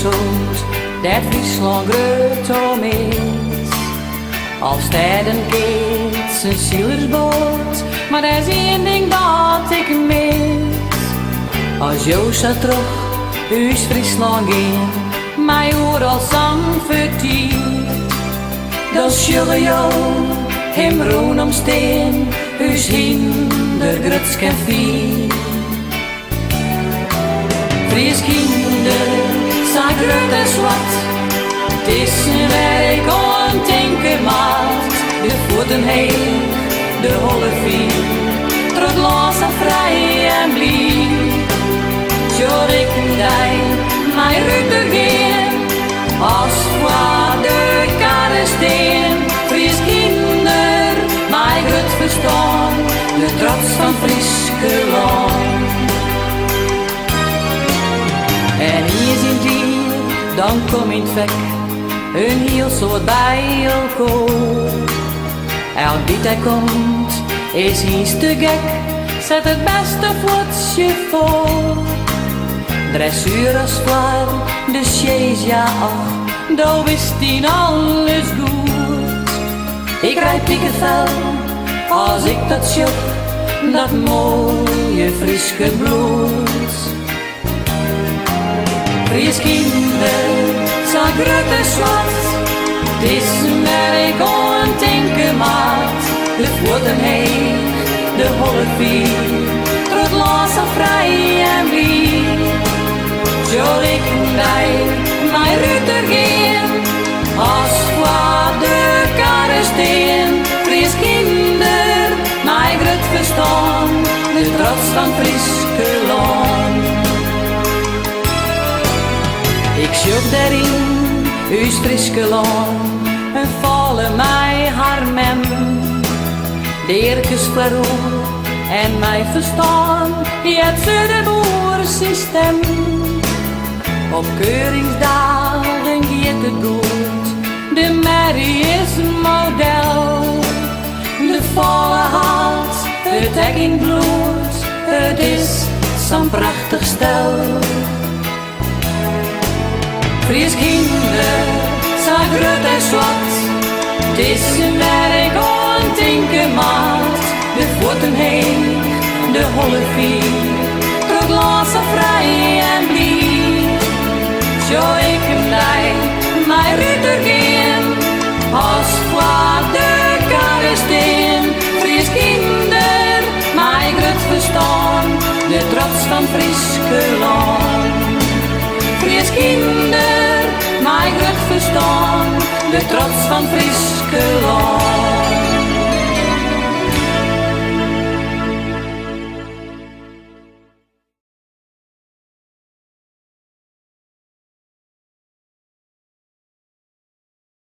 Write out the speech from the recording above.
zoet, dat Friesland groot om is. Als tijden keert zijn zielersboot, maar er is één ding dat ik mis. Als jou zou terug uit Friesland gaan, mij hoor als zang vertiert, dan zullen jou hem roen omsteen, huis hinder gruts en vier. Fries kinder, zijn groot en zwart, het is een werk aan tinkermaat. De voeten heen, de holle vier, trot los en vrij en blij. Zo ik dij, mijn ruiter geen, als voor de kade steen. Fries kinder, mijn groot verstaan, de trots van Friesland. En hier zit hier, dan kom in het vek, een heel soort bij elkaar. Elk die hij komt, is iets te gek, zet het beste voetje voor. Dressuur als klaar, de chaise ja ach, daar wist hij alles goed. Ik rijd piekenvel, als ik dat zoek, dat mooie Frieske bloed. Fries kinder, zijn groot en zwart, het is een werk aan tinkermaat. De voeten heen, de holle vier, trot los en vrij en blij. Zo ik bij mijn ruiter gaan, als voor de kade steen. Fries kinder, mijn groot verstaan, de trots van Friesland. Ik zoek daarin, uit Friesland, en vallen mij haar mem. De eerkes verhoor en mij verstaan, het Zuiderboersystem. Op keuringsdagen gaat het goed, de merrie is een model. De volle haat, het hek in bloed, het is zo'n prachtig stel. Fries kinder, zijn groot en zwart, het is een werk aan tinkermaat. De voeten heen, de holle vier, trot los en vrij en blij. Zo ik blij, mijn ruiter gaan, als voor de kade steen. Fries kinder, mijn groot verstaan, de trots van Friesland. Fries kinder, mijn groot verstaan, de trots van Friesland.